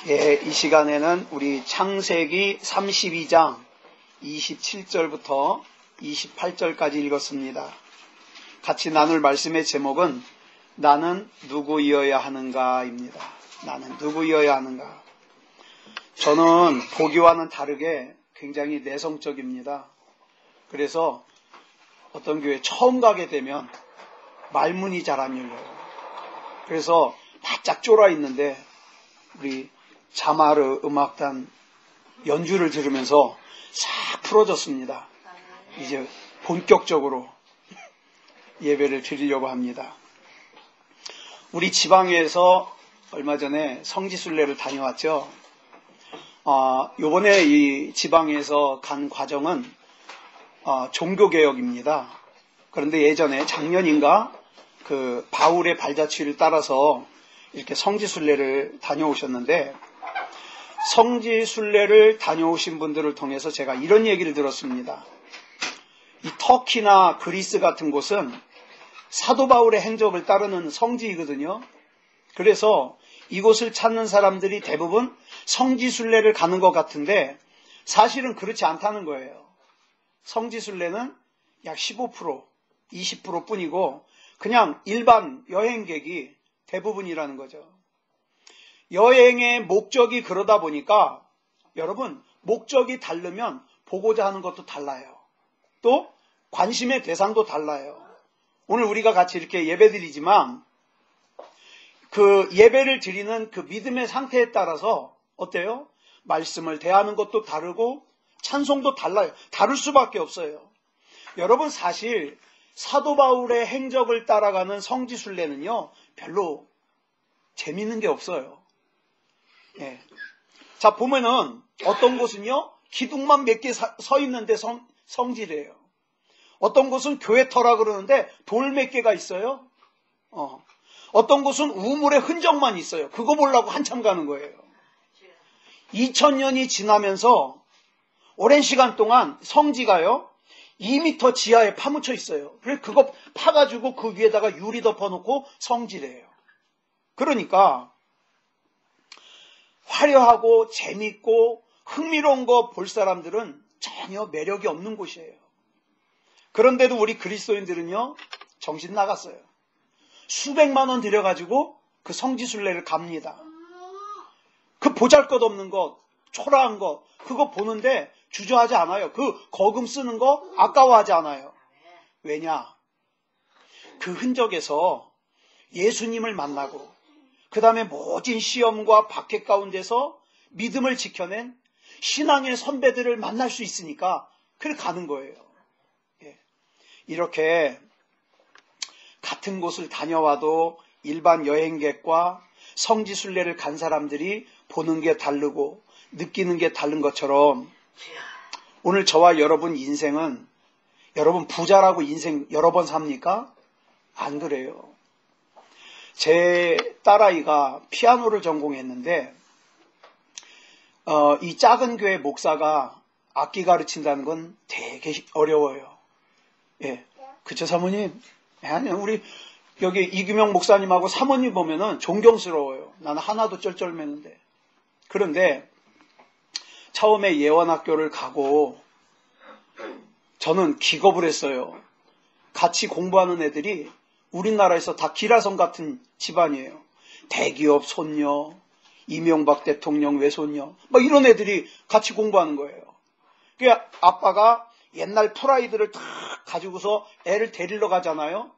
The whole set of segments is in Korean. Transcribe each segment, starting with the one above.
예, 이 시간에는 우리 창세기 32장 27절부터 28절까지 읽었습니다. 같이 나눌 말씀의 제목은 나는 누구이어야 하는가입니다. 나는 누구이어야 하는가. 저는 보기와는 다르게 굉장히 내성적입니다. 그래서 어떤 교회 처음 가게 되면 말문이 잘 안 열려요. 그래서 바짝 쫄아 있는데 우리 자마르 음악단 연주를 들으면서 싹 풀어졌습니다. 이제 본격적으로 예배를 드리려고 합니다. 우리 지방에서 얼마 전에 성지순례를 다녀왔죠. 요번에 이 지방에서 간 과정은 종교개혁입니다. 그런데 예전에 작년인가 그 바울의 발자취를 따라서 이렇게 성지순례를 다녀오셨는데, 성지순례를 다녀오신 분들을 통해서 제가 이런 얘기를 들었습니다. 이 터키나 그리스 같은 곳은 사도 바울의 행적을 따르는 성지이거든요. 그래서 이곳을 찾는 사람들이 대부분 성지순례를 가는 것 같은데 사실은 그렇지 않다는 거예요. 성지순례는 약 15%, 20% 뿐이고 그냥 일반 여행객이 대부분이라는 거죠. 여행의 목적이 그러다 보니까 여러분, 목적이 다르면 보고자 하는 것도 달라요. 또 관심의 대상도 달라요. 오늘 우리가 같이 이렇게 예배드리지만 그 예배를 드리는 그 믿음의 상태에 따라서 어때요? 말씀을 대하는 것도 다르고 찬송도 달라요. 다를 수밖에 없어요. 여러분, 사실 사도 바울의 행적을 따라가는 성지순례는요, 별로 재밌는 게 없어요. 예. 자, 보면은 어떤 곳은요, 기둥만 몇 개 서 있는데 성지래요. 어떤 곳은 교회터라 그러는데 돌 몇 개가 있어요. 어떤 곳은 우물의 흔적만 있어요. 그거 보려고 한참 가는 거예요. 2000년이 지나면서 오랜 시간 동안 성지가요, 2m 지하에 파묻혀 있어요. 그래서 그거 파가지고 그 위에다가 유리 덮어놓고 성지래요. 그러니까 화려하고 재밌고 흥미로운 거 볼 사람들은 전혀 매력이 없는 곳이에요. 그런데도 우리 그리스도인들은요, 정신 나갔어요. 수백만 원 들여가지고 그 성지순례를 갑니다. 그 보잘것없는 것, 초라한 것, 그거 보는데 주저하지 않아요. 그 거금 쓰는 거 아까워하지 않아요. 왜냐? 그 흔적에서 예수님을 만나고 그 다음에 모진 시험과 박해 가운데서 믿음을 지켜낸 신앙의 선배들을 만날 수 있으니까 그래 가는 거예요. 예. 이렇게 같은 곳을 다녀와도 일반 여행객과 성지순례를 간 사람들이 보는 게 다르고 느끼는 게 다른 것처럼 오늘 저와 여러분 인생은, 여러분 부자라고 인생 여러 번 삽니까? 안 그래요. 제 딸아이가 피아노를 전공했는데 이 작은 교회 목사가 악기 가르친다는 건 되게 어려워요. 예, 그쵸 사모님? 아니, 우리 여기 이규명 목사님하고 사모님 보면은 존경스러워요. 나는 하나도 쩔쩔매는데. 그런데 처음에 예원학교를 가고 저는 기겁을 했어요. 같이 공부하는 애들이 우리나라에서 다 기라성 같은 집안이에요. 대기업 손녀, 이명박 대통령 외손녀, 막 이런 애들이 같이 공부하는 거예요. 그러니까 아빠가 옛날 프라이드를 다 가지고서 애를 데리러 가잖아요.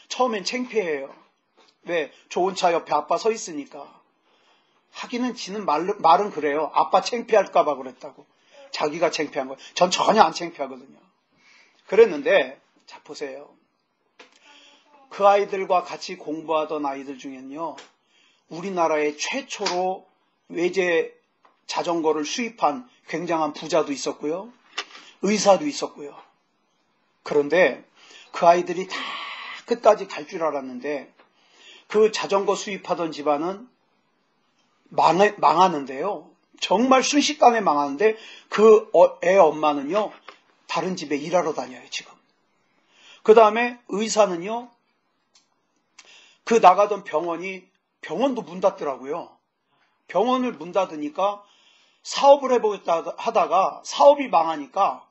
처음엔 창피해요. 왜? 좋은 차 옆에 아빠 서 있으니까. 하기는 지는 말은 그래요. 아빠 창피할까봐 그랬다고. 자기가 창피한 거예요. 전 전혀 안 창피하거든요. 그랬는데 자 보세요. 그 아이들과 같이 공부하던 아이들 중에는요, 우리나라에 최초로 외제 자전거를 수입한 굉장한 부자도 있었고요, 의사도 있었고요. 그런데 그 아이들이 다 끝까지 갈 줄 알았는데 그 자전거 수입하던 집안은 망하는데요. 정말 순식간에 망하는데 그 애 엄마는요, 다른 집에 일하러 다녀요, 지금. 그 다음에 의사는요, 그 나가던 병원도 문 닫더라고요. 병원을 문 닫으니까 사업을 해보겠다 하다가 사업이 망하니까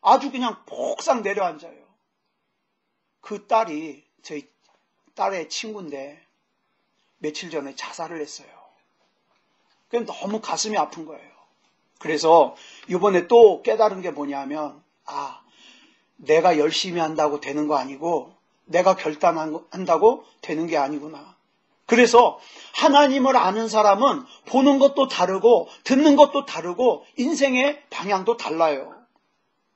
아주 그냥 폭삭 내려앉아요. 그 딸이 저희 딸의 친구인데 며칠 전에 자살을 했어요. 그냥 너무 가슴이 아픈 거예요. 그래서 이번에 또 깨달은 게 뭐냐면, 내가 열심히 한다고 되는 거 아니고 내가 결단한다고 되는 게 아니구나. 그래서 하나님을 아는 사람은 보는 것도 다르고 듣는 것도 다르고 인생의 방향도 달라요.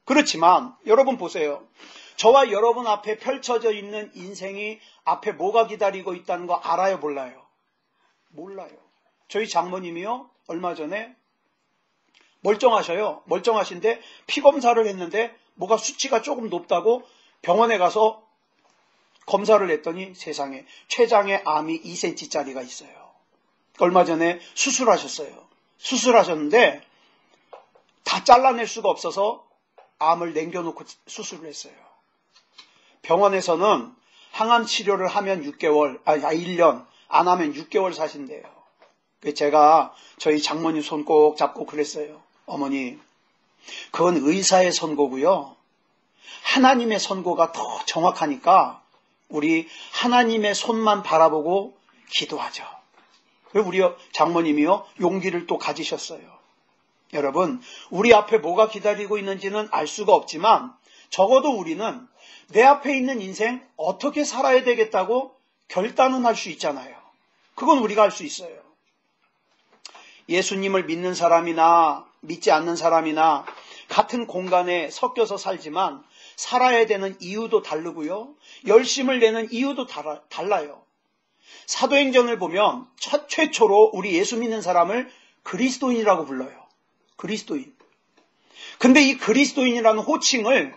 그렇지만 여러분 보세요. 저와 여러분 앞에 펼쳐져 있는 인생이 앞에 뭐가 기다리고 있다는 거 알아요, 몰라요? 몰라요. 저희 장모님이요, 얼마 전에 멀쩡하셔요. 멀쩡하신데 피검사를 했는데 뭐가 수치가 조금 높다고 병원에 가서 검사를 했더니 세상에 췌장에 암이 2cm짜리가 있어요. 얼마 전에 수술하셨어요. 수술하셨는데 다 잘라낼 수가 없어서 암을 남겨놓고 수술을 했어요. 병원에서는 항암 치료를 하면 1년, 안 하면 6개월 사신대요. 제가 저희 장모님 손 꼭 잡고 그랬어요. 어머니, 그건 의사의 선고고요. 하나님의 선고가 더 정확하니까 우리 하나님의 손만 바라보고 기도하죠. 우리 장모님이요, 용기를 또 가지셨어요. 여러분, 우리 앞에 뭐가 기다리고 있는지는 알 수가 없지만 적어도 우리는 내 앞에 있는 인생 어떻게 살아야 되겠다고 결단은 할 수 있잖아요. 그건 우리가 할 수 있어요. 예수님을 믿는 사람이나 믿지 않는 사람이나 같은 공간에 섞여서 살지만 살아야 되는 이유도 다르고요. 열심을 내는 이유도 달라요. 사도행전을 보면 최초로 우리 예수 믿는 사람을 그리스도인이라고 불러요. 그리스도인. 근데 이 그리스도인이라는 호칭을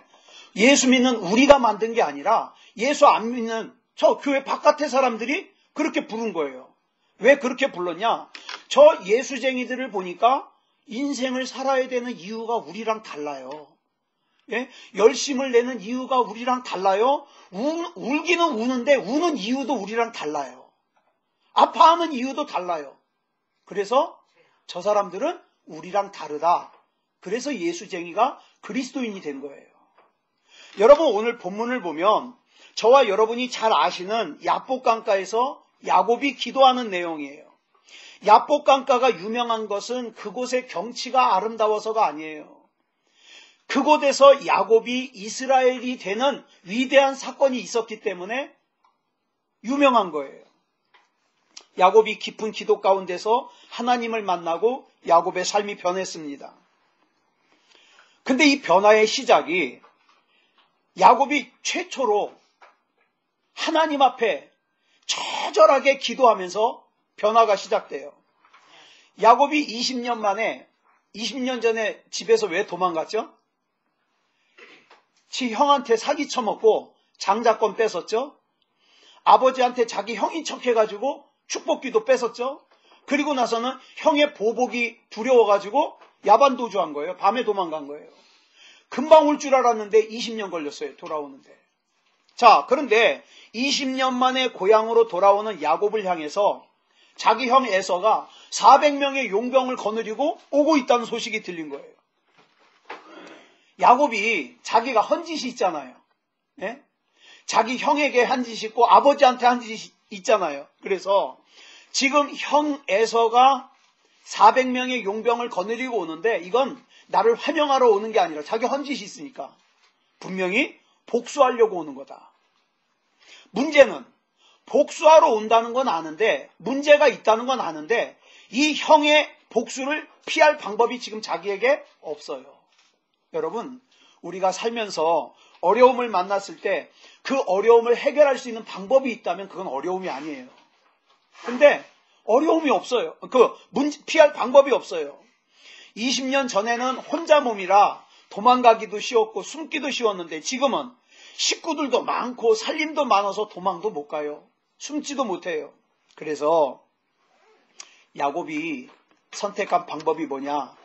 예수 믿는 우리가 만든 게 아니라 예수 안 믿는 저 교회 바깥의 사람들이 그렇게 부른 거예요. 왜 그렇게 불렀냐? 저 예수쟁이들을 보니까 인생을 살아야 되는 이유가 우리랑 달라요. 예? 열심을 내는 이유가 우리랑 달라요. 울기는 우는데 우는 이유도 우리랑 달라요. 아파하는 이유도 달라요. 그래서 저 사람들은 우리랑 다르다. 그래서 예수쟁이가 그리스도인이 된 거예요. 여러분, 오늘 본문을 보면 저와 여러분이 잘 아시는 야복강가에서 야곱이 기도하는 내용이에요. 야복강가가 유명한 것은 그곳의 경치가 아름다워서가 아니에요. 그곳에서 야곱이 이스라엘이 되는 위대한 사건이 있었기 때문에 유명한 거예요. 야곱이 깊은 기도 가운데서 하나님을 만나고 야곱의 삶이 변했습니다. 근데 이 변화의 시작이 야곱이 최초로 하나님 앞에 처절하게 기도하면서 변화가 시작돼요. 야곱이 20년 전에 집에서 왜 도망갔죠? 지 형한테 사기 쳐먹고 장자권 뺏었죠? 아버지한테 자기 형인 척 해가지고 축복기도 뺏었죠? 그리고 나서는 형의 보복이 두려워가지고 야반도주한 거예요. 밤에 도망간 거예요. 금방 올 줄 알았는데 20년 걸렸어요. 돌아오는데. 자, 그런데 20년 만에 고향으로 돌아오는 야곱을 향해서 자기 형 에서가 400명의 용병을 거느리고 오고 있다는 소식이 들린 거예요. 야곱이 자기가 한 짓이 있잖아요. 예? 자기 형에게 한 짓이 있고 아버지한테 한 짓이 있잖아요. 그래서 지금 형 에서가 400명의 용병을 거느리고 오는데 이건 나를 환영하러 오는 게 아니라 자기 한 짓이 있으니까 분명히 복수하려고 오는 거다. 문제는 복수하러 온다는 건 아는데, 문제가 있다는 건 아는데 이 형의 복수를 피할 방법이 지금 자기에게 없어요. 여러분, 우리가 살면서 어려움을 만났을 때 그 어려움을 해결할 수 있는 방법이 있다면 그건 어려움이 아니에요. 근데 어려움이 없어요. 피할 방법이 없어요. 20년 전에는 혼자 몸이라 도망가기도 쉬웠고 숨기도 쉬웠는데 지금은 식구들도 많고 살림도 많아서 도망도 못 가요. 숨지도 못해요. 그래서 야곱이 선택한 방법이 뭐냐?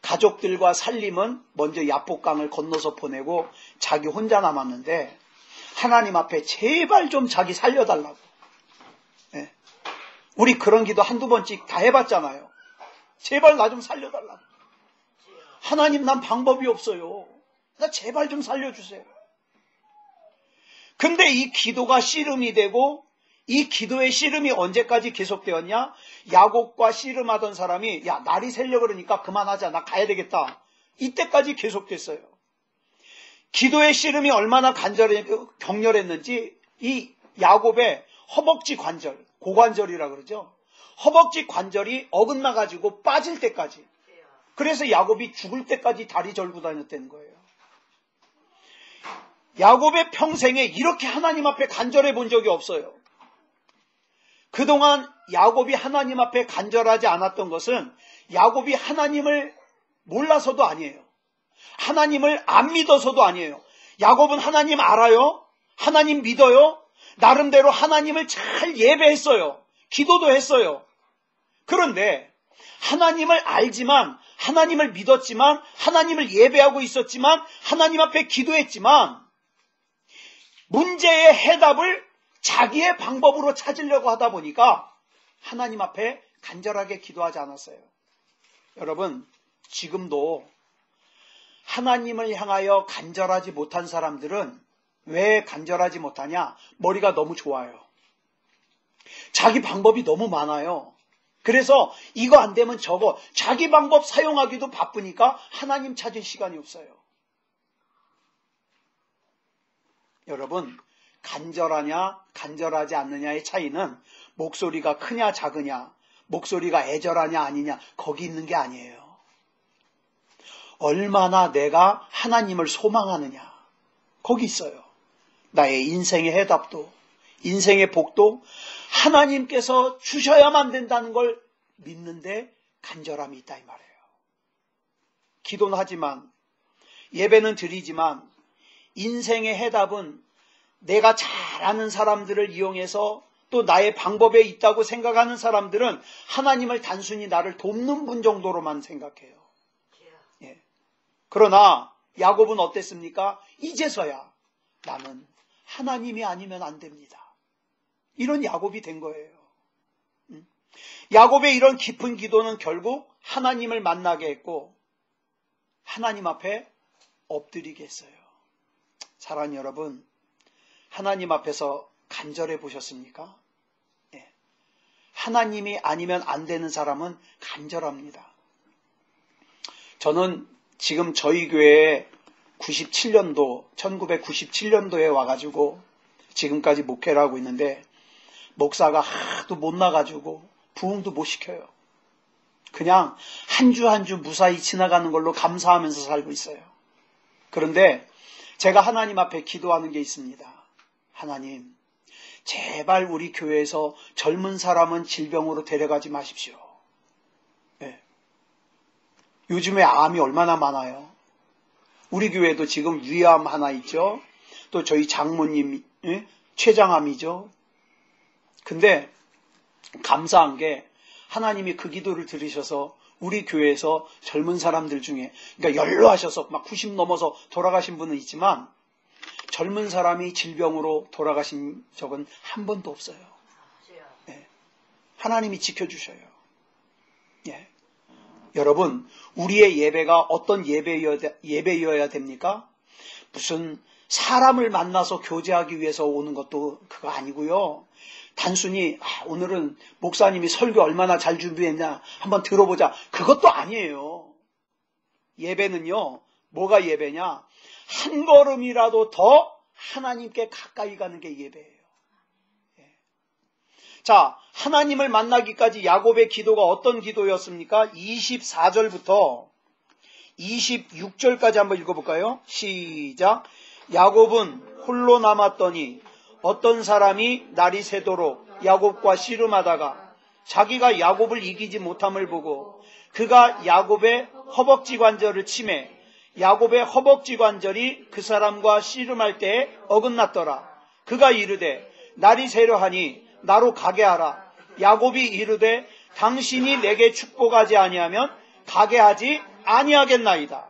가족들과 살림은 먼저 야복강을 건너서 보내고 자기 혼자 남았는데 하나님 앞에 제발 좀 자기 살려달라고. 네. 우리 그런 기도 한두 번씩 다 해봤잖아요. 제발 나 좀 살려달라. 하나님, 난 방법이 없어요. 나 제발 좀 살려주세요. 근데 이 기도가 씨름이 되고, 이 기도의 씨름이 언제까지 계속되었냐? 야곱과 씨름하던 사람이 야, 날이 새려 그러니까 그만하자. 나 가야 되겠다. 이때까지 계속됐어요. 기도의 씨름이 얼마나 격렬했는지 이 야곱의 허벅지 관절, 고관절이라 그러죠. 허벅지 관절이 어긋나가지고 빠질 때까지. 그래서 야곱이 죽을 때까지 다리 절고 다녔다는 거예요. 야곱의 평생에 이렇게 하나님 앞에 간절해 본 적이 없어요. 그동안 야곱이 하나님 앞에 간절하지 않았던 것은 야곱이 하나님을 몰라서도 아니에요. 하나님을 안 믿어서도 아니에요. 야곱은 하나님 알아요. 하나님 믿어요. 나름대로 하나님을 잘 예배했어요. 기도도 했어요. 그런데 하나님을 알지만, 하나님을 믿었지만, 하나님을 예배하고 있었지만, 하나님 앞에 기도했지만 문제의 해답을 자기의 방법으로 찾으려고 하다 보니까 하나님 앞에 간절하게 기도하지 않았어요. 여러분, 지금도 하나님을 향하여 간절하지 못한 사람들은 왜 간절하지 못하냐? 머리가 너무 좋아요. 자기 방법이 너무 많아요. 그래서 이거 안 되면 저거, 자기 방법 사용하기도 바쁘니까 하나님 찾을 시간이 없어요. 여러분, 간절하냐 간절하지 않느냐의 차이는 목소리가 크냐 작으냐, 목소리가 애절하냐 아니냐, 거기 있는 게 아니에요. 얼마나 내가 하나님을 소망하느냐, 거기 있어요. 나의 인생의 해답도, 인생의 복도 하나님께서 주셔야만 된다는 걸 믿는데 간절함이 있다 이 말이에요. 기도는 하지만, 예배는 드리지만, 인생의 해답은 내가 잘 아는 사람들을 이용해서 또 나의 방법에 있다고 생각하는 사람들은 하나님을 단순히 나를 돕는 분 정도로만 생각해요. 예. 그러나 야곱은 어땠습니까? 이제서야 나는 하나님이 아니면 안 됩니다. 이런 야곱이 된 거예요. 야곱의 이런 깊은 기도는 결국 하나님을 만나게 했고 하나님 앞에 엎드리게 했어요. 사랑하는 여러분, 하나님 앞에서 간절해 보셨습니까? 예. 하나님이 아니면 안 되는 사람은 간절합니다. 저는 지금 저희 교회에 1997년도에 와가지고 지금까지 목회를 하고 있는데 목사가 하도 못 나가지고 부흥도 못 시켜요. 그냥 한 주 한 주 무사히 지나가는 걸로 감사하면서 살고 있어요. 그런데 제가 하나님 앞에 기도하는 게 있습니다. 하나님, 제발 우리 교회에서 젊은 사람은 질병으로 데려가지 마십시오. 네. 요즘에 암이 얼마나 많아요. 우리 교회도 지금 위암 하나 있죠. 또 저희 장모님 췌장암이죠. 근데 감사한 게 하나님이 그 기도를 들으셔서 우리 교회에서 젊은 사람들 중에, 그러니까 연로하셔서 막 90 넘어서 돌아가신 분은 있지만 젊은 사람이 질병으로 돌아가신 적은 한 번도 없어요. 네. 하나님이 지켜주셔요. 예. 여러분, 우리의 예배가 어떤 예배여야 됩니까? 무슨 사람을 만나서 교제하기 위해서 오는 것도 그거 아니고요. 단순히 오늘은 목사님이 설교 얼마나 잘 준비했냐 한번 들어보자, 그것도 아니에요. 예배는요, 뭐가 예배냐? 한 걸음이라도 더 하나님께 가까이 가는 게 예배예요. 예. 자, 하나님을 만나기까지 야곱의 기도가 어떤 기도였습니까? 24절부터 26절까지 한번 읽어볼까요? 시작. 야곱은 홀로 남았더니 어떤 사람이 날이 새도록 야곱과 씨름하다가 자기가 야곱을 이기지 못함을 보고 그가 야곱의 허벅지 관절을 치매 야곱의 허벅지 관절이 그 사람과 씨름할 때에 어긋났더라. 그가 이르되 날이 새려하니 나로 가게 하라. 야곱이 이르되 당신이 내게 축복하지 아니하면 가게 하지 아니하겠나이다.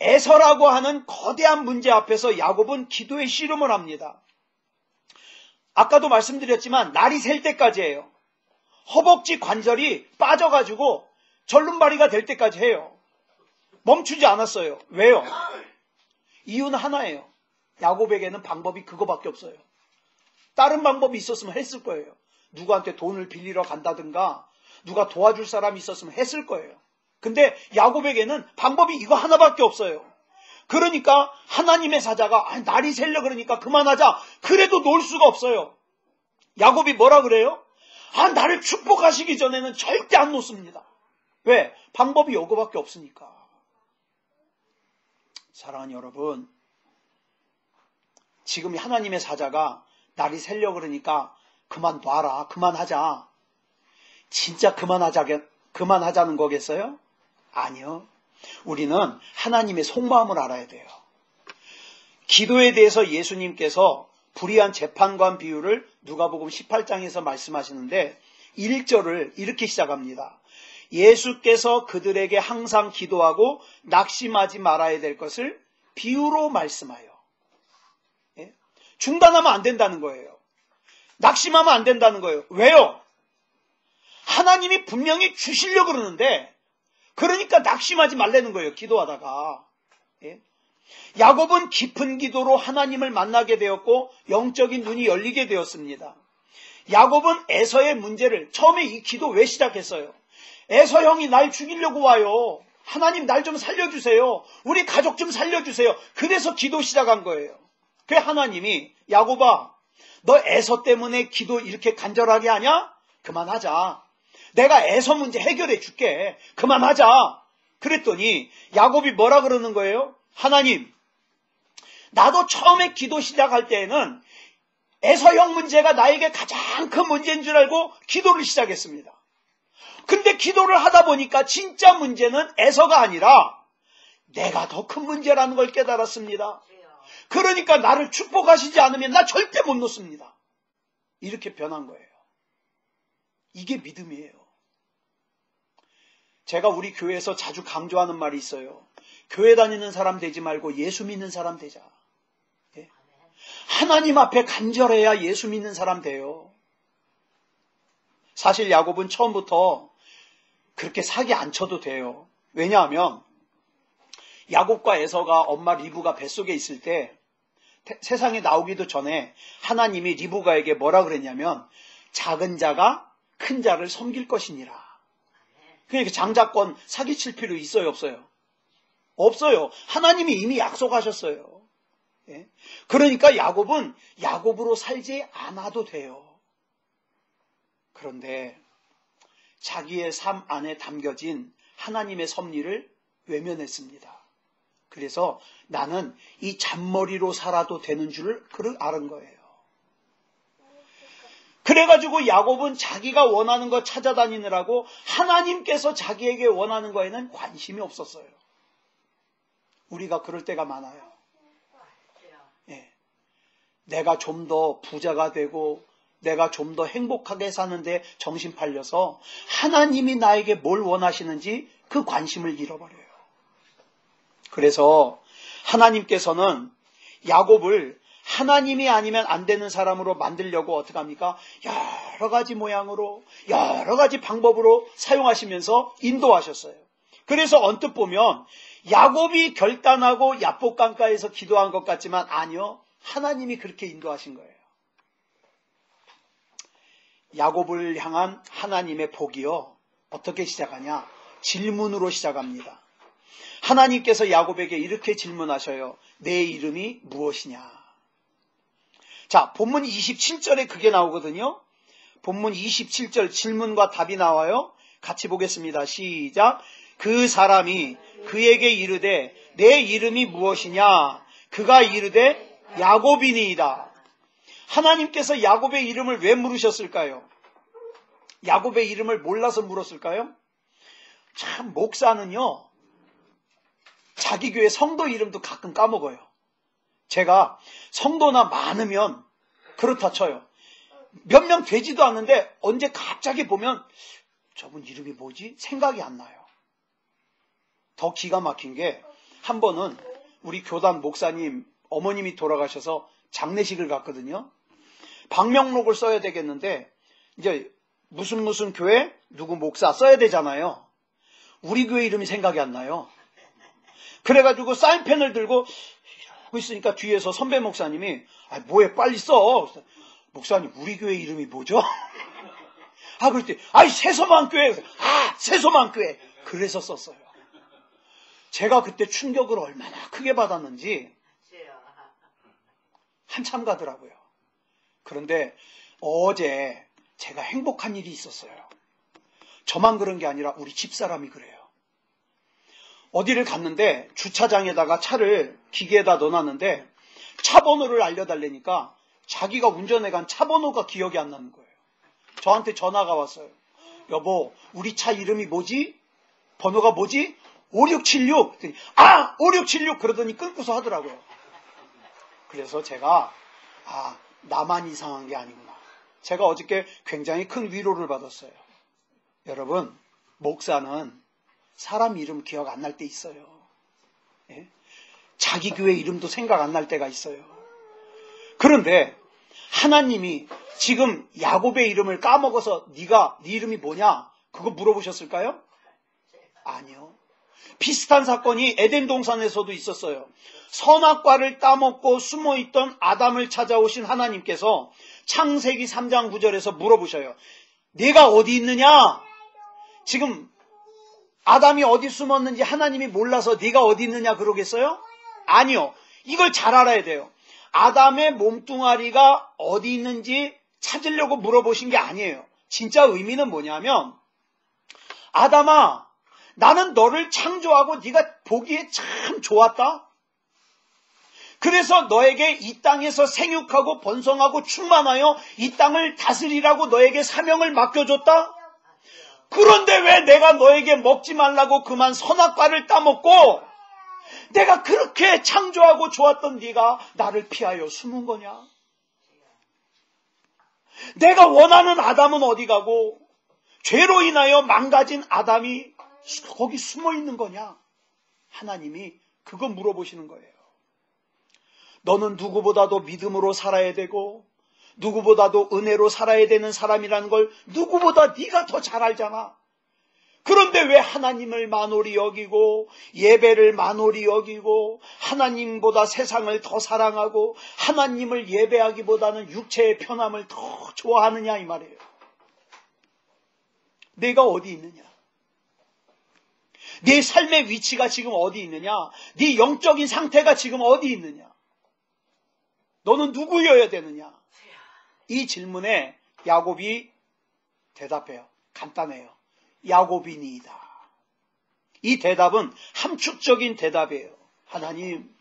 에서라고 하는 거대한 문제 앞에서 야곱은 기도의 씨름을 합니다. 아까도 말씀드렸지만 날이 셀 때까지예요. 허벅지 관절이 빠져가지고 절름발이가 될 때까지 해요. 멈추지 않았어요. 왜요? 이유는 하나예요. 야곱에게는 방법이 그거밖에 없어요. 다른 방법이 있었으면 했을 거예요. 누구한테 돈을 빌리러 간다든가 누가 도와줄 사람이 있었으면 했을 거예요. 근데 야곱에게는 방법이 이거 하나밖에 없어요. 그러니까 하나님의 사자가 날이 새려 그러니까 그만하자. 그래도 놓을 수가 없어요. 야곱이 뭐라 그래요? 나를 축복하시기 전에는 절대 안 놓습니다. 왜? 방법이 이거밖에 없으니까. 사랑하는 여러분, 지금 하나님의 사자가 날이 새려 그러니까 그만둬라, 그만하자. 진짜 그만하자는 거겠어요? 아니요. 우리는 하나님의 속마음을 알아야 돼요. 기도에 대해서 예수님께서 불의한 재판관 비유를 누가복음 18장에서 말씀하시는데 1절을 이렇게 시작합니다. 예수께서 그들에게 항상 기도하고 낙심하지 말아야 될 것을 비유로 말씀하여. 예? 중단하면 안 된다는 거예요. 낙심하면 안 된다는 거예요. 왜요? 하나님이 분명히 주시려고 그러는데 그러니까 낙심하지 말라는 거예요. 기도하다가. 예? 야곱은 깊은 기도로 하나님을 만나게 되었고 영적인 눈이 열리게 되었습니다. 야곱은 에서의 문제를 처음에 이 기도 왜 시작했어요? 에서 형이 날 죽이려고 와요. 하나님 날 좀 살려주세요. 우리 가족 좀 살려주세요. 그래서 기도 시작한 거예요. 그래 하나님이 야곱아 너 에서 때문에 기도 이렇게 간절하게 하냐? 그만하자. 내가 에서 문제 해결해 줄게. 그만하자. 그랬더니 야곱이 뭐라 그러는 거예요? 하나님 나도 처음에 기도 시작할 때에는 에서형 문제가 나에게 가장 큰 문제인 줄 알고 기도를 시작했습니다. 근데 기도를 하다 보니까 진짜 문제는 에서가 아니라 내가 더 큰 문제라는 걸 깨달았습니다. 그러니까 나를 축복하시지 않으면 나 절대 못 놓습니다. 이렇게 변한 거예요. 이게 믿음이에요. 제가 우리 교회에서 자주 강조하는 말이 있어요. 교회 다니는 사람 되지 말고 예수 믿는 사람 되자. 예? 하나님 앞에 간절해야 예수 믿는 사람 돼요. 사실 야곱은 처음부터 그렇게 사기 안 쳐도 돼요. 왜냐하면 야곱과 에서가 엄마 리브가 뱃속에 있을 때 세상에 나오기도 전에 하나님이 리브가에게 뭐라 그랬냐면 작은 자가 큰 자를 섬길 것이니라. 그러니까 장자권 사기칠 필요 있어요, 없어요? 없어요. 하나님이 이미 약속하셨어요. 예? 그러니까 야곱은 야곱으로 살지 않아도 돼요. 그런데 자기의 삶 안에 담겨진 하나님의 섭리를 외면했습니다. 그래서 나는 이 잔머리로 살아도 되는 줄을 알은 거예요. 그래가지고 야곱은 자기가 원하는 거 찾아다니느라고 하나님께서 자기에게 원하는 거에는 관심이 없었어요. 우리가 그럴 때가 많아요. 예. 내가 좀 더 부자가 되고 내가 좀 더 행복하게 사는데 정신 팔려서 하나님이 나에게 뭘 원하시는지 그 관심을 잃어버려요. 그래서 하나님께서는 야곱을 하나님이 아니면 안 되는 사람으로 만들려고 어떻게 합니까? 여러 가지 모양으로 여러 가지 방법으로 사용하시면서 인도하셨어요. 그래서 언뜻 보면 야곱이 결단하고 야복 강가에서 기도한 것 같지만 아니요. 하나님이 그렇게 인도하신 거예요. 야곱을 향한 하나님의 복이요. 어떻게 시작하냐? 질문으로 시작합니다. 하나님께서 야곱에게 이렇게 질문하셔요. 내 이름이 무엇이냐? 자, 본문 27절에 그게 나오거든요. 본문 27절 질문과 답이 나와요. 같이 보겠습니다. 시작. 그 사람이 그에게 이르되 내 이름이 무엇이냐? 그가 이르되 야곱이니이다. 하나님께서 야곱의 이름을 왜 물으셨을까요? 야곱의 이름을 몰라서 물었을까요? 참 목사는요. 자기 교회 성도 이름도 가끔 까먹어요. 제가 성도나 많으면 그렇다 쳐요. 몇 명 되지도 않는데 언제 갑자기 보면 저분 이름이 뭐지? 생각이 안 나요. 더 기가 막힌 게 한 번은 우리 교단 목사님 어머님이 돌아가셔서 장례식을 갔거든요. 방명록을 써야 되겠는데 이제 무슨 교회 누구 목사 써야 되잖아요. 우리 교회 이름이 생각이 안 나요. 그래가지고 사인펜을 들고 하고 있으니까 뒤에서 선배 목사님이 뭐해 빨리 써. 목사님 우리 교회 이름이 뭐죠? 그랬더니 세소만교회. 세소만교회. 그래서 썼어요. 제가 그때 충격을 얼마나 크게 받았는지 한참 가더라고요. 그런데 어제 제가 행복한 일이 있었어요. 저만 그런 게 아니라 우리 집사람이 그래요. 어디를 갔는데 주차장에다가 차를 기계에다 넣어놨는데 차 번호를 알려달라니까 자기가 운전해간 차 번호가 기억이 안 나는 거예요. 저한테 전화가 왔어요. 여보, 우리 차 이름이 뭐지? 번호가 뭐지? 5676. 5676 그러더니 끊고서 하더라고요. 그래서 제가 나만 이상한 게 아니구나. 제가 어저께 굉장히 큰 위로를 받았어요. 여러분, 목사는 사람 이름 기억 안 날 때 있어요. 예? 자기 교회 이름도 생각 안 날 때가 있어요. 그런데 하나님이 지금 야곱의 이름을 까먹어서 네 이름이 뭐냐? 그거 물어보셨을까요? 아니요. 비슷한 사건이 에덴 동산에서도 있었어요. 선악과를 따먹고 숨어있던 아담을 찾아오신 하나님께서 창세기 3장 9절에서 물어보셔요. 네가 어디 있느냐? 지금 아담이 어디 숨었는지 하나님이 몰라서 네가 어디 있느냐 그러겠어요? 아니요. 이걸 잘 알아야 돼요. 아담의 몸뚱아리가 어디 있는지 찾으려고 물어보신 게 아니에요. 진짜 의미는 뭐냐면 아담아, 나는 너를 창조하고 네가 보기에 참 좋았다. 그래서 너에게 이 땅에서 생육하고 번성하고 충만하여 이 땅을 다스리라고 너에게 사명을 맡겨줬다. 그런데 왜 내가 너에게 먹지 말라고 그만 선악과를 따먹고 내가 그렇게 창조하고 좋았던 네가 나를 피하여 숨은 거냐? 내가 원하는 아담은 어디 가고 죄로 인하여 망가진 아담이 거기 숨어 있는 거냐? 하나님이 그거 물어보시는 거예요. 너는 누구보다도 믿음으로 살아야 되고 누구보다도 은혜로 살아야 되는 사람이라는 걸 누구보다 네가 더 잘 알잖아. 그런데 왜 하나님을 만홀히 여기고 예배를 만홀히 여기고 하나님보다 세상을 더 사랑하고 하나님을 예배하기보다는 육체의 편함을 더 좋아하느냐 이 말이에요. 내가 어디 있느냐? 네 삶의 위치가 지금 어디 있느냐? 네 영적인 상태가 지금 어디 있느냐? 너는 누구여야 되느냐? 이 질문에 야곱이 대답해요. 간단해요. 야곱이니이다. 이 대답은 함축적인 대답이에요. 하나님,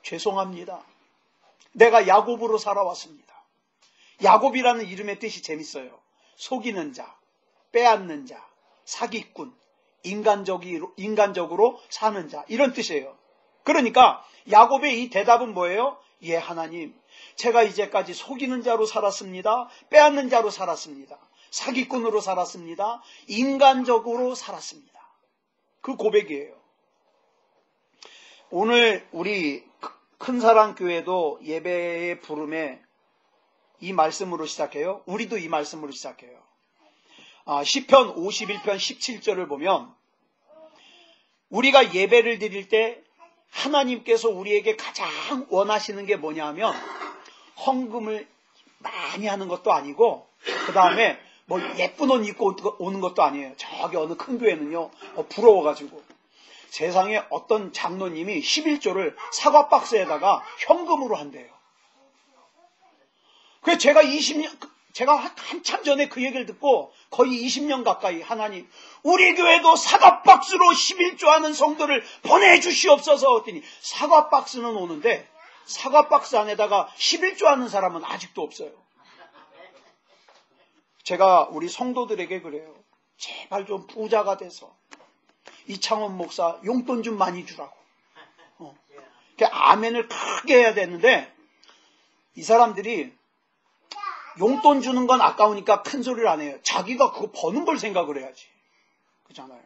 죄송합니다. 내가 야곱으로 살아왔습니다. 야곱이라는 이름의 뜻이 재밌어요. 속이는 자, 빼앗는 자, 사기꾼, 인간적으로 사는 자, 이런 뜻이에요. 그러니까 야곱의 이 대답은 뭐예요? 예, 하나님, 제가 이제까지 속이는 자로 살았습니다. 빼앗는 자로 살았습니다. 사기꾼으로 살았습니다. 인간적으로 살았습니다. 그 고백이에요. 오늘 우리 큰사랑교회도 예배의 부름에 이 말씀으로 시작해요. 우리도 이 말씀으로 시작해요. 시편 51편 17절을 보면 우리가 예배를 드릴 때 하나님께서 우리에게 가장 원하시는 게 뭐냐 하면 헌금을 많이 하는 것도 아니고 그 다음에 뭐 예쁜 옷 입고 오는 것도 아니에요. 저기 어느 큰 교회는요 부러워가지고 세상에 어떤 장로님이 11조를 사과 박스에다가 현금으로 한대요. 그래서 제가 한참 전에 그 얘기를 듣고 거의 20년 가까이 하나님 우리 교회도 사과 박스로 11조 하는 성도를 보내주시옵소서 했더니 사과 박스는 오는데 사과 박스 안에다가 11조 하는 사람은 아직도 없어요. 제가 우리 성도들에게 그래요. 제발 좀 부자가 돼서 이창원 목사 용돈 좀 많이 주라고. 아멘을 크게 해야 되는데 이 사람들이 용돈 주는 건 아까우니까 큰 소리를 안 해요. 자기가 그거 버는 걸 생각을 해야지. 그렇잖아요.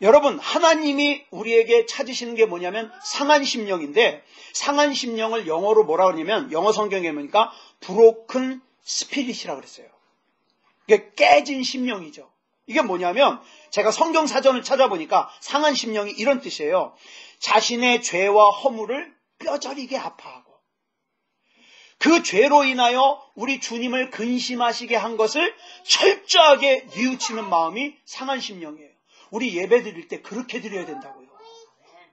여러분, 하나님이 우리에게 찾으시는 게 뭐냐면 상한 심령인데 상한 심령을 영어로 뭐라 그러냐면 영어 성경에 보니까 broken spirit이라고 그랬어요. 이게 깨진 심령이죠. 이게 뭐냐면 제가 성경 사전을 찾아보니까 상한 심령이 이런 뜻이에요. 자신의 죄와 허물을 뼈저리게 아파하고 그 죄로 인하여 우리 주님을 근심하시게 한 것을 철저하게 뉘우치는 마음이 상한 심령이에요. 우리 예배 드릴 때 그렇게 드려야 된다고요.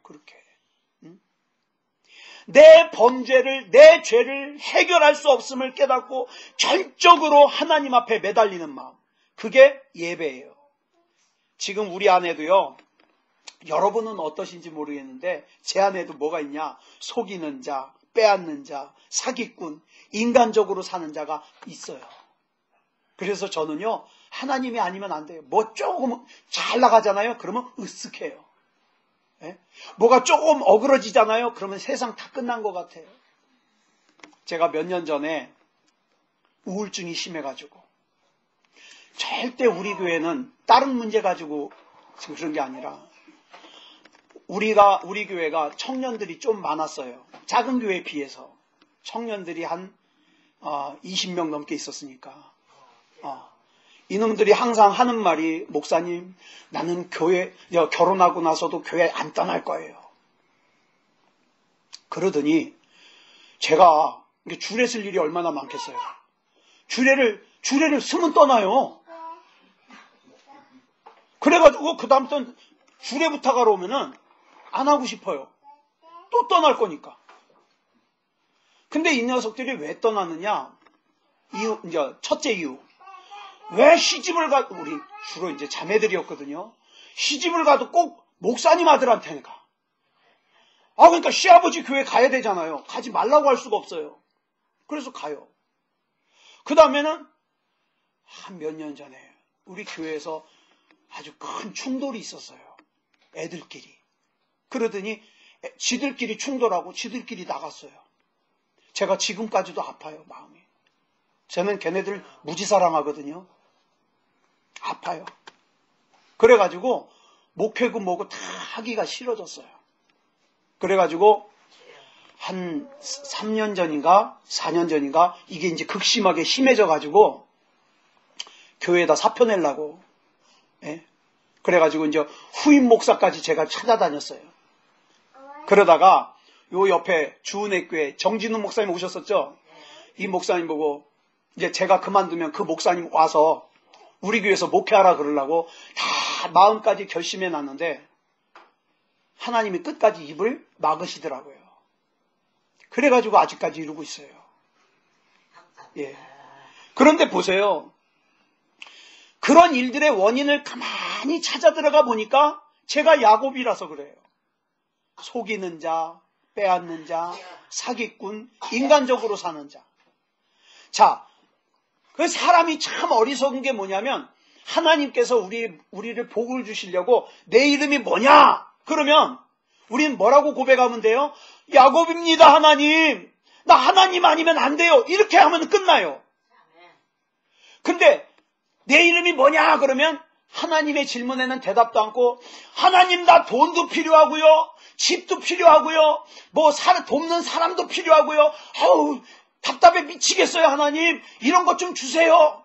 그렇게. 내 범죄를, 내 죄를 해결할 수 없음을 깨닫고 전적으로 하나님 앞에 매달리는 마음. 그게 예배예요. 지금 우리 안에도요, 여러분은 어떠신지 모르겠는데 제 안에도 뭐가 있냐? 속이는 자, 빼앗는 자, 사기꾼, 인간적으로 사는 자가 있어요. 그래서 저는요, 하나님이 아니면 안 돼요. 뭐 조금 잘 나가잖아요? 그러면 으쓱해요. 예? 뭐가 조금 어그러지잖아요? 그러면 세상 다 끝난 것 같아요. 제가 몇 년 전에 우울증이 심해가지고 절대 우리 교회는 다른 문제 가지고 지금 그런 게 아니라 우리 교회가 청년들이 좀 많았어요. 작은 교회에 비해서 청년들이 한 20명 넘게 있었으니까 이놈들이 항상 하는 말이 목사님 나는 결혼하고 나서도 교회 안 떠날 거예요. 그러더니 제가 주례 쓸 일이 얼마나 많겠어요. 주례를 쓰면 떠나요. 그래가지고 그 다음부터 주례 부탁하러 오면은 안 하고 싶어요. 또 떠날 거니까. 근데 이 녀석들이 왜 떠나느냐? 첫째 이유. 왜 시집을 우리 주로 이제 자매들이었거든요. 시집을 가도 꼭 목사님 아들한테 가. 그러니까 시아버지 교회 가야 되잖아요. 가지 말라고 할 수가 없어요. 그래서 가요. 그 다음에는 한 몇 년 전에 우리 교회에서 아주 큰 충돌이 있었어요. 애들끼리. 그러더니 지들끼리 충돌하고 지들끼리 나갔어요. 제가 지금까지도 아파요, 마음이. 저는 걔네들 무지 사랑하거든요. 아파요. 그래가지고 목회금 뭐고 다 하기가 싫어졌어요. 그래가지고 한 3년 전인가 4년 전인가 이게 이제 극심하게 심해져가지고 교회에다 사표 내려고 그래가지고 이제 후임 목사까지 제가 찾아다녔어요. 그러다가 요 옆에 주은혜교회 정진우 목사님 오셨었죠? 이 목사님 보고 이제 제가 그만두면 그 목사님 와서 우리 교회에서 목회하라 그러려고 다 마음까지 결심해 놨는데 하나님이 끝까지 입을 막으시더라고요. 그래가지고 아직까지 이러고 있어요. 예. 그런데 보세요. 그런 일들의 원인을 가만히 찾아 들어가 보니까 제가 야곱이라서 그래요. 속이는 자, 빼앗는 자, 사기꾼, 인간적으로 사는 자. 자, 그 사람이 참 어리석은 게 뭐냐면 하나님께서 우리를 복을 주시려고 내 이름이 뭐냐? 그러면 우린 뭐라고 고백하면 돼요? 야곱입니다, 하나님. 나 하나님 아니면 안 돼요. 이렇게 하면 끝나요. 근데 내 이름이 뭐냐? 그러면 하나님의 질문에는 대답도 않고 하나님 나 돈도 필요하고요. 집도 필요하고요. 뭐 돕는 사람도 필요하고요. 아우 답답해 미치겠어요. 하나님 이런 것 좀 주세요.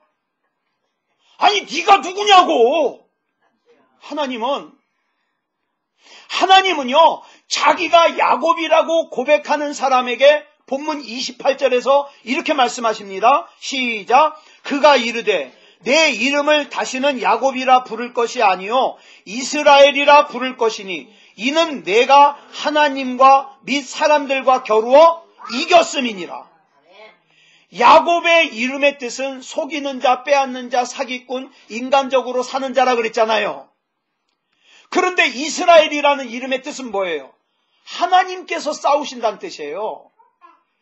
아니 네가 누구냐고. 하나님은요 자기가 야곱이라고 고백하는 사람에게 본문 28절에서 이렇게 말씀하십니다. 시작. 그가 이르되 내 이름을 다시는 야곱이라 부를 것이 아니요 이스라엘이라 부를 것이니 이는 내가 하나님과 및 사람들과 겨루어 이겼음이니라. 야곱의 이름의 뜻은 속이는 자, 빼앗는 자, 사기꾼, 인간적으로 사는 자라 그랬잖아요. 그런데 이스라엘이라는 이름의 뜻은 뭐예요? 하나님께서 싸우신다는 뜻이에요.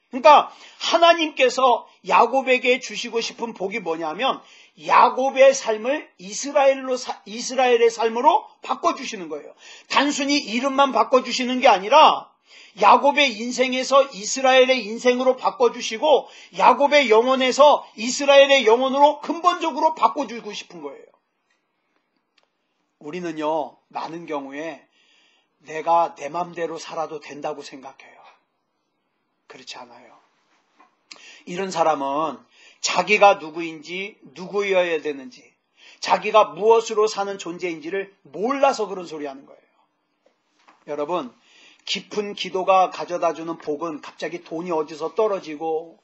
그러니까 하나님께서 야곱에게 주시고 싶은 복이 뭐냐면 야곱의 삶을 이스라엘의 삶으로 바꿔주시는 거예요. 단순히 이름만 바꿔주시는 게 아니라 야곱의 인생에서 이스라엘의 인생으로 바꿔주시고 야곱의 영혼에서 이스라엘의 영혼으로 근본적으로 바꿔주고 싶은 거예요. 우리는요 많은 경우에 내가 내 맘대로 살아도 된다고 생각해요. 그렇지 않아요. 이런 사람은 자기가 누구인지, 누구여야 되는지, 자기가 무엇으로 사는 존재인지를 몰라서 그런 소리 하는 거예요. 여러분, 깊은 기도가 가져다주는 복은 갑자기 돈이 어디서 떨어지고,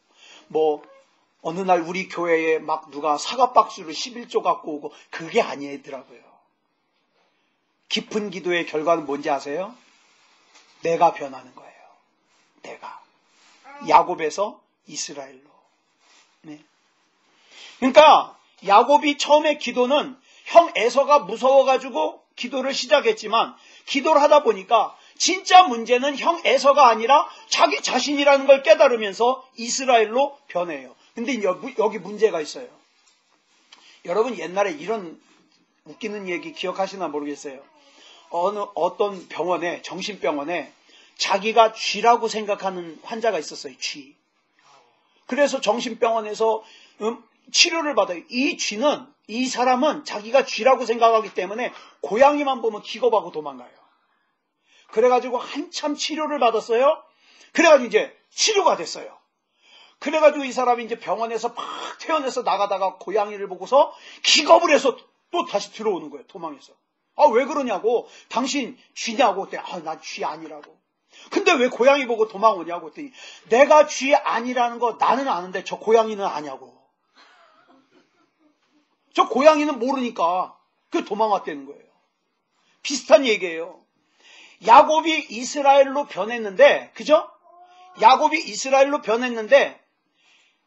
어느 날 우리 교회에 막 누가 사과박스로 11조 갖고 오고, 그게 아니더라고요. 깊은 기도의 결과는 뭔지 아세요? 내가 변하는 거예요. 내가. 야곱에서 이스라엘로. 네. 그러니까 야곱이 처음에 기도는 형 에서가 무서워가지고 기도를 시작했지만 기도를 하다 보니까 진짜 문제는 형 에서가 아니라 자기 자신이라는 걸 깨달으면서 이스라엘로 변해요. 근데 여기 문제가 있어요. 여러분 옛날에 이런 웃기는 얘기 기억하시나 모르겠어요. 어떤 병원에, 정신병원에 자기가 쥐라고 생각하는 환자가 있었어요. 쥐. 그래서 정신병원에서 치료를 받아요. 이 사람은 자기가 쥐라고 생각하기 때문에 고양이만 보면 기겁하고 도망가요. 그래가지고 한참 치료를 받았어요. 그래가지고 이제 치료가 됐어요. 그래가지고 이 사람이 이제 병원에서 막 퇴원해서 나가다가 고양이를 보고서 기겁을 해서 또 다시 들어오는 거예요. 도망해서. 왜 그러냐고. 당신 쥐냐고. 그랬더니 나 쥐 아니라고. 근데 왜 고양이 보고 도망오냐고 했더니 내가 쥐 아니라는 거 나는 아는데 저 고양이는 아냐고. 저 고양이는 모르니까 그 도망왔다는 거예요. 비슷한 얘기예요. 야곱이 이스라엘로 변했는데, 그죠? 야곱이 이스라엘로 변했는데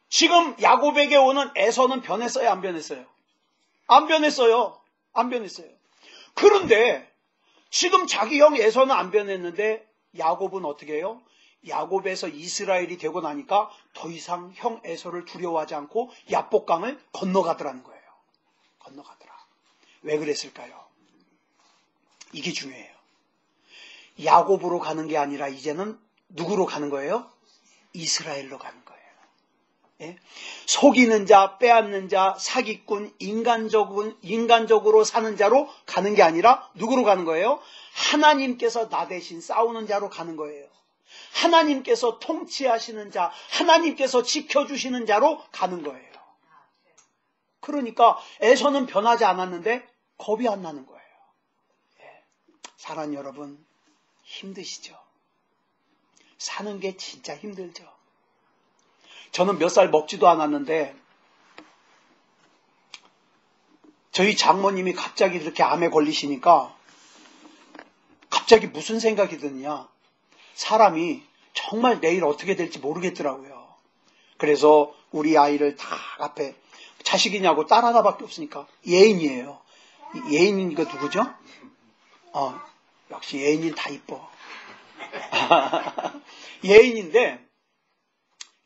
지금 야곱에게 오는 에서는 변했어요? 안 변했어요? 안 변했어요. 안 변했어요. 그런데 지금 자기 형 에서는 안 변했는데 야곱은 어떻게 해요? 야곱에서 이스라엘이 되고 나니까 더 이상 형 에서를 두려워하지 않고 야복강을 건너가더라는 거예요. 건너가더라. 왜 그랬을까요? 이게 중요해요. 야곱으로 가는 게 아니라 이제는 누구로 가는 거예요? 이스라엘로 가는 거예요. 예? 속이는 자, 빼앗는 자, 사기꾼, 인간적으로 사는 자로 가는 게 아니라 누구로 가는 거예요? 하나님께서 나 대신 싸우는 자로 가는 거예요. 하나님께서 통치하시는 자, 하나님께서 지켜주시는 자로 가는 거예요. 그러니까 에서는 변하지 않았는데 겁이 안 나는 거예요. 예. 사랑 여러분, 힘드시죠? 사는 게 진짜 힘들죠? 저는 몇 살 먹지도 않았는데 저희 장모님이 갑자기 이렇게 암에 걸리시니까 갑자기 무슨 생각이 드느냐. 사람이 정말 내일 어떻게 될지 모르겠더라고요. 그래서 우리 아이를 다 앞에 자식이냐고 딸 하나밖에 없으니까 예인이에요. 예인이 이거 누구죠? 역시 예인이 다 이뻐. 예인인데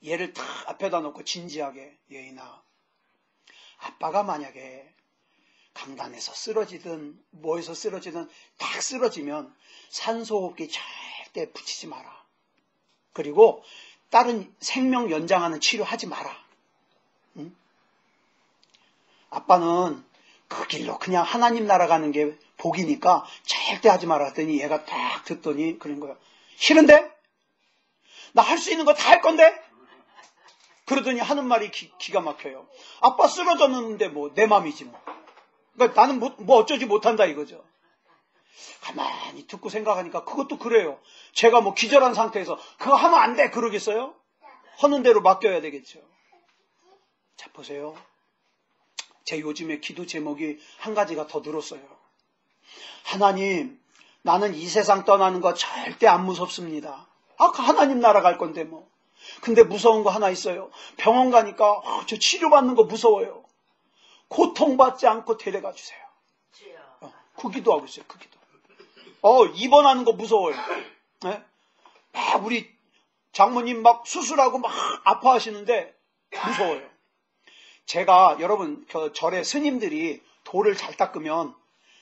얘를 다 앞에다 놓고 진지하게 예인아, 아빠가 만약에 강단에서 쓰러지든 뭐에서 쓰러지든 딱 쓰러지면 산소호흡기 절대 붙이지 마라. 그리고 다른 생명 연장하는 치료하지 마라. 응? 아빠는 그 길로 그냥 하나님 나라 가는 게 복이니까 절대 하지 마라 했더니 얘가 딱 듣더니 그런 거야. 싫은데? 나 할 수 있는 거 다 할 건데? 그러더니 하는 말이 기가 막혀요. 아빠 쓰러졌는데 뭐 내 맘이지 뭐. 그러니까 나는 뭐 어쩌지 못한다 이거죠. 가만히 듣고 생각하니까 그것도 그래요. 제가 뭐 기절한 상태에서 그거 하면 안 돼 그러겠어요? 하는 대로 맡겨야 되겠죠. 자 보세요. 제 요즘에 기도 제목이 한 가지가 더 늘었어요. 하나님, 나는 이 세상 떠나는 거 절대 안 무섭습니다. 그 하나님 나라 갈 건데 뭐. 근데 무서운 거 하나 있어요. 병원 가니까 저 치료받는 거 무서워요. 고통받지 않고 데려가 주세요. 그 기도하고 있어요. 그 기도. 입원하는 거 무서워요. 네? 우리 장모님 막 수술하고 막 아파하시는데 무서워요. 제가 여러분 절에 스님들이 돌을 잘 닦으면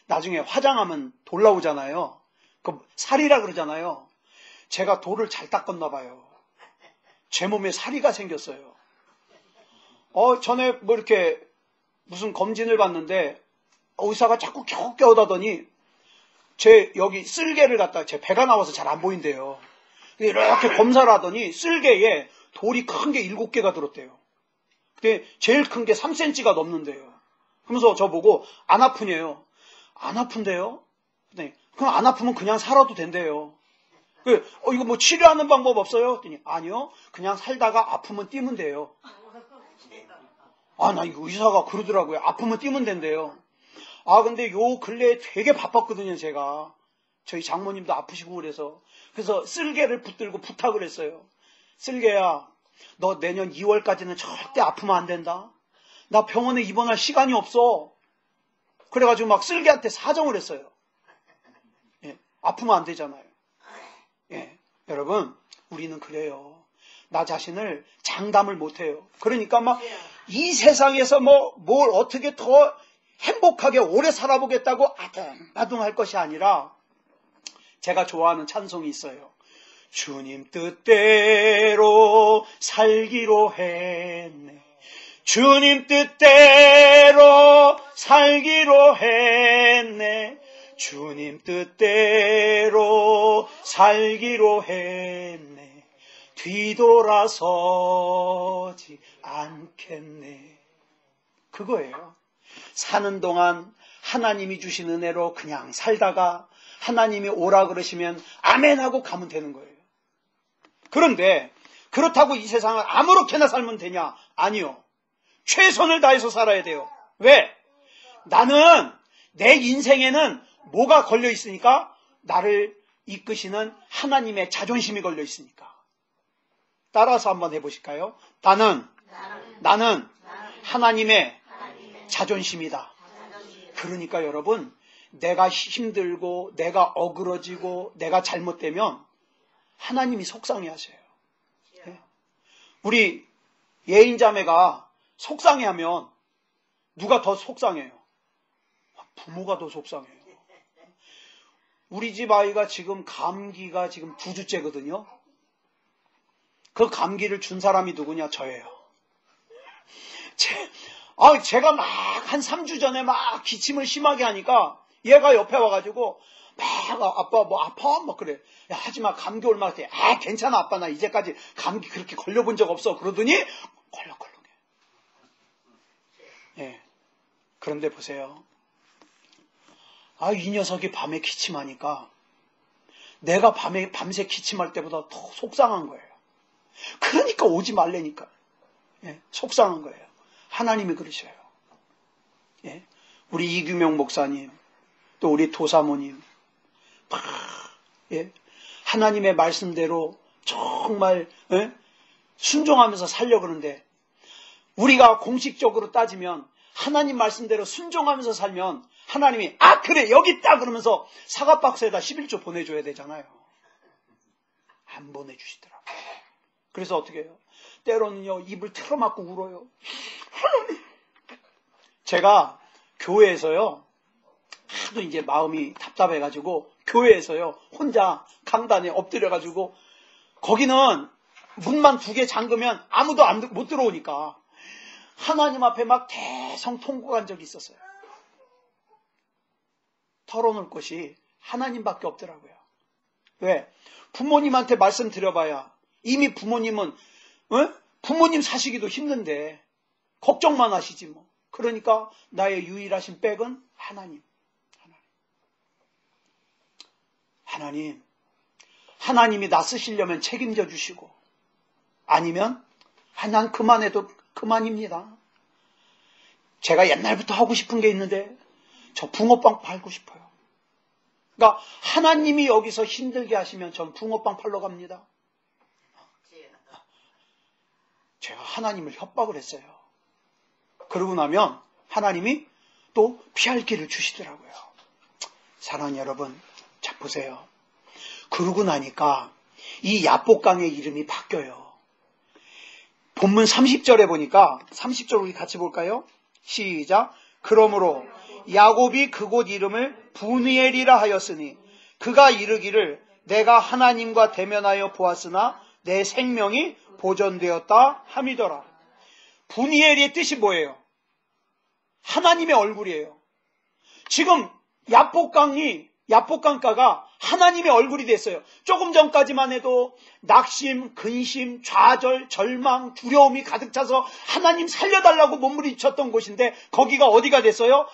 나중에 화장하면 돌 나오잖아요. 그 살이라 그러잖아요. 제가 돌을 잘 닦았나 봐요. 제 몸에 살이가 생겼어요. 전에 뭐 이렇게 무슨 검진을 받는데 의사가 자꾸 겨우 깨우다더니 제 여기 쓸개를 갖다 제 배가 나와서 잘 안 보인대요. 이렇게 검사를 하더니 쓸개에 돌이 큰 게 7개가 들었대요. 근데 제일 큰 게 3cm가 넘는데요. 그러면서 저보고 안 아프냐요. 안 아픈데요? 네. 그럼 안 아프면 그냥 살아도 된대요. 이거 뭐 치료하는 방법 없어요? 그랬더니 아니요. 그냥 살다가 아프면 뛰면 돼요. 나 이거 의사가 그러더라고요. 아프면 뛰면 된대요. 근데 요 근래에 되게 바빴거든요, 제가. 저희 장모님도 아프시고 그래서 쓸개를 붙들고 부탁을 했어요. 쓸개야, 너 내년 2월까지는 절대 아프면 안 된다. 나 병원에 입원할 시간이 없어. 그래가지고 막 쓸개한테 사정을 했어요. 예, 아프면 안 되잖아요. 예, 여러분, 우리는 그래요. 나 자신을 장담을 못해요. 그러니까 막 이 세상에서 뭘 어떻게 더 행복하게 오래 살아보겠다고 아둥아둥 것이 아니라 제가 좋아하는 찬송이 있어요. 주님 뜻대로 살기로 했네. 주님 뜻대로 살기로 했네. 주님 뜻대로 살기로 했네. 뒤돌아서지 않겠네. 그거예요. 사는 동안 하나님이 주신 은혜로 그냥 살다가 하나님이 오라 그러시면 아멘 하고 가면 되는 거예요. 그런데 그렇다고 이 세상을 아무렇게나 살면 되냐? 아니요. 최선을 다해서 살아야 돼요. 왜? 나는 내 인생에는 뭐가 걸려 있으니까? 나를 이끄시는 하나님의 자존심이 걸려 있으니까. 따라서 한번 해보실까요? 나는 하나님의 자존심이다. 그러니까 여러분, 내가 힘들고 내가 어그러지고 내가 잘못되면 하나님이 속상해하세요. 네? 우리 예인자매가 속상해하면 누가 더 속상해요? 부모가 더 속상해요. 우리 집 아이가 지금 감기가 지금 9주째거든요. 그 감기를 준 사람이 누구냐? 저예요. 제가 막 한 3주 전에 막 기침을 심하게 하니까 얘가 옆에 와가지고 막 아빠 뭐 아파? 막 그래. 야, 하지마. 감기 올 만할 때 괜찮아 아빠 나 이제까지 감기 그렇게 걸려본 적 없어. 그러더니 콜록콜록해. 예. 그런데 보세요. 이 녀석이 밤에 기침하니까 내가 밤새 기침할 때보다 더 속상한 거예요. 그러니까 오지 말라니까. 예, 속상한 거예요. 하나님이 그러셔요. 예, 우리 이규명 목사님, 또 우리 도사모님, 예, 하나님의 말씀대로 정말 순종하면서 살려고 그러는데 우리가 공식적으로 따지면 하나님 말씀대로 순종하면서 살면 하나님이 그래 여기 있다 그러면서 사과박스에다 11조 보내줘야 되잖아요. 안 보내주시더라고요. 그래서 어떻게 해요? 때로는요 입을 틀어막고 울어요. 제가 교회에서요 하도 이제 마음이 답답해가지고 교회에서요 혼자 강단에 엎드려가지고 거기는 문만 2개 잠그면 아무도 못 들어오니까 하나님 앞에 막 대성통곡한 적이 있었어요. 털어놓을 것이 하나님밖에 없더라고요. 왜? 부모님한테 말씀드려봐야 이미 부모님은 부모님 사시기도 힘든데 걱정만 하시지 뭐. 그러니까 나의 유일하신 백은 하나님. 하나님이 나 쓰시려면 책임져 주시고 아니면 난 그만해도 그만입니다. 제가 옛날부터 하고 싶은 게 있는데 저 붕어빵 팔고 싶어요. 그러니까 하나님이 여기서 힘들게 하시면 전 붕어빵 팔러 갑니다. 제가 하나님을 협박을 했어요. 그러고 나면 하나님이 또 피할 길을 주시더라고요. 사랑하는 여러분, 자 보세요. 그러고 나니까 이 야복강의 이름이 바뀌어요. 본문 30절에 보니까 30절 우리 같이 볼까요? 시작. 그러므로 야곱이 그곳 이름을 분이엘이라 하였으니 그가 이르기를 내가 하나님과 대면하여 보았으나 내 생명이 보존되었다 함이더라. 분이엘의 뜻이 뭐예요? 하나님의 얼굴이에요. 지금 야복강가가 하나님의 얼굴이 됐어요. 조금 전까지만 해도 낙심, 근심, 좌절, 절망, 두려움이 가득 차서 하나님 살려달라고 몸부림쳤던 곳인데 거기가 어디가 됐어요?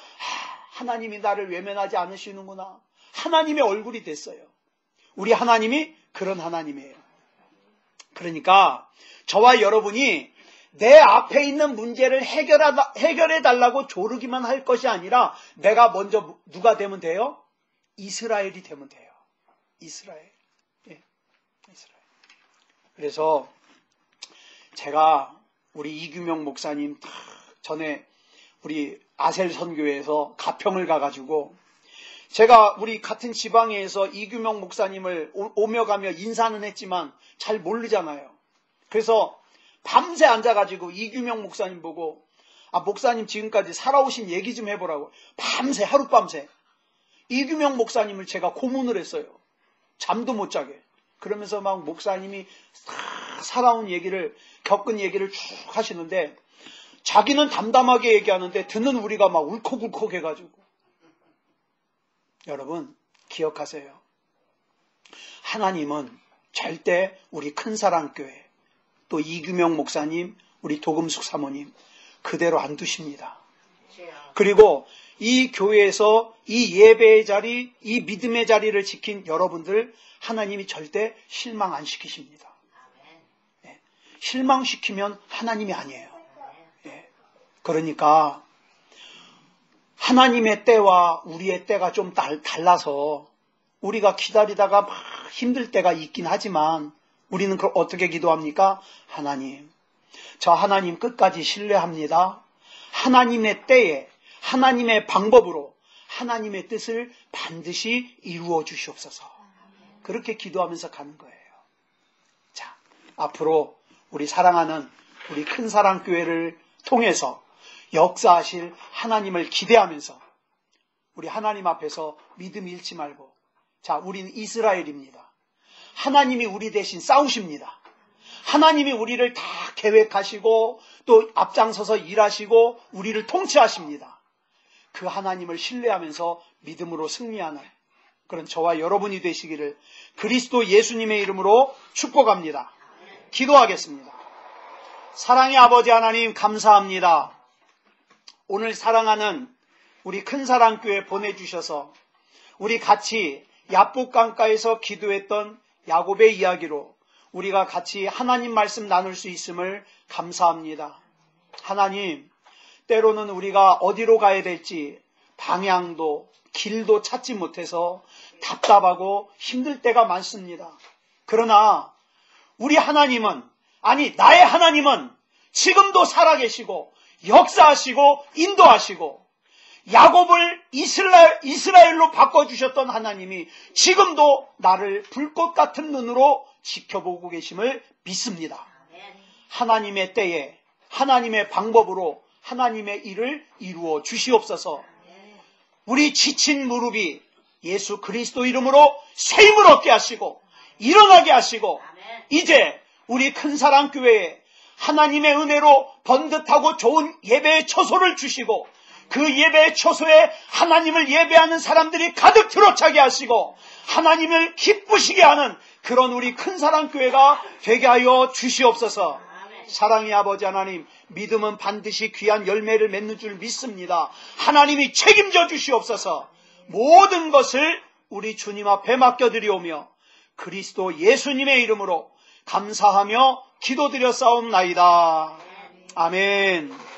하나님이 나를 외면하지 않으시는구나. 하나님의 얼굴이 됐어요. 우리 하나님이 그런 하나님이에요. 그러니까 저와 여러분이 내 앞에 있는 문제를 해결해달라고 조르기만 할 것이 아니라 내가 먼저 누가 되면 돼요? 이스라엘이 되면 돼요. 이스라엘. 예, 이스라엘. 그래서 제가 우리 이규명 목사님 전에 우리 아셀 선교회에서 가평을 가가지고 제가 우리 같은 지방에서 이규명 목사님을 오며 가며 인사는 했지만 잘 모르잖아요. 그래서 밤새 앉아가지고 이규명 목사님 보고 목사님 지금까지 살아오신 얘기 좀 해보라고 밤새 하룻밤새 이규명 목사님을 제가 고문을 했어요. 잠도 못 자게. 그러면서 막 목사님이 살아온 얘기를 겪은 얘기를 쭉 하시는데 자기는 담담하게 얘기하는데 듣는 우리가 막 울컥울컥 해가지고 여러분 기억하세요. 하나님은 절대 우리 큰사랑교회 또 이규명 목사님 우리 도금숙 사모님 그대로 안 두십니다. 그리고 이 교회에서 이 예배의 자리, 이 믿음의 자리를 지킨 여러분들 하나님이 절대 실망 안 시키십니다. 예, 실망시키면 하나님이 아니에요. 예, 그러니까 하나님의 때와 우리의 때가 좀 달라서 우리가 기다리다가 막 힘들 때가 있긴 하지만 우리는 어떻게 기도합니까? 하나님, 저 하나님 끝까지 신뢰합니다. 하나님의 때에 하나님의 방법으로 하나님의 뜻을 반드시 이루어 주시옵소서. 그렇게 기도하면서 가는 거예요. 자, 앞으로 우리 사랑하는 우리 큰사랑교회를 통해서 역사하실 하나님을 기대하면서 우리 하나님 앞에서 믿음 잃지 말고 자, 우리는 이스라엘입니다. 하나님이 우리 대신 싸우십니다. 하나님이 우리를 다 계획하시고 또 앞장서서 일하시고 우리를 통치하십니다. 그 하나님을 신뢰하면서 믿음으로 승리하는 그런 저와 여러분이 되시기를 그리스도 예수님의 이름으로 축복합니다. 기도하겠습니다. 사랑의 아버지 하나님 감사합니다. 오늘 사랑하는 우리 큰사랑교회 보내주셔서 우리 같이 야복강가에서 기도했던 야곱의 이야기로 우리가 같이 하나님 말씀 나눌 수 있음을 감사합니다. 하나님, 때로는 우리가 어디로 가야 될지 방향도 길도 찾지 못해서 답답하고 힘들 때가 많습니다. 그러나 우리 하나님은 나의 하나님은 지금도 살아계시고 역사하시고 인도하시고 야곱을 이스라엘로 바꿔주셨던 하나님이 지금도 나를 불꽃 같은 눈으로 지켜보고 계심을 믿습니다. 하나님의 때에 하나님의 방법으로 하나님의 일을 이루어 주시옵소서. 우리 지친 무릎이 예수 그리스도 이름으로 새 힘을 얻게 하시고 일어나게 하시고 이제 우리 큰사랑교회에 하나님의 은혜로 번듯하고 좋은 예배의 처소를 주시고 그 예배의 처소에 하나님을 예배하는 사람들이 가득 들어차게 하시고 하나님을 기쁘시게 하는 그런 우리 큰사랑교회가 되게 하여 주시옵소서. 사랑의 아버지 하나님, 믿음은 반드시 귀한 열매를 맺는 줄 믿습니다. 하나님이 책임져 주시옵소서. 모든 것을 우리 주님 앞에 맡겨드리오며 그리스도 예수님의 이름으로 감사하며 기도드려 싸움나이다. 아멘.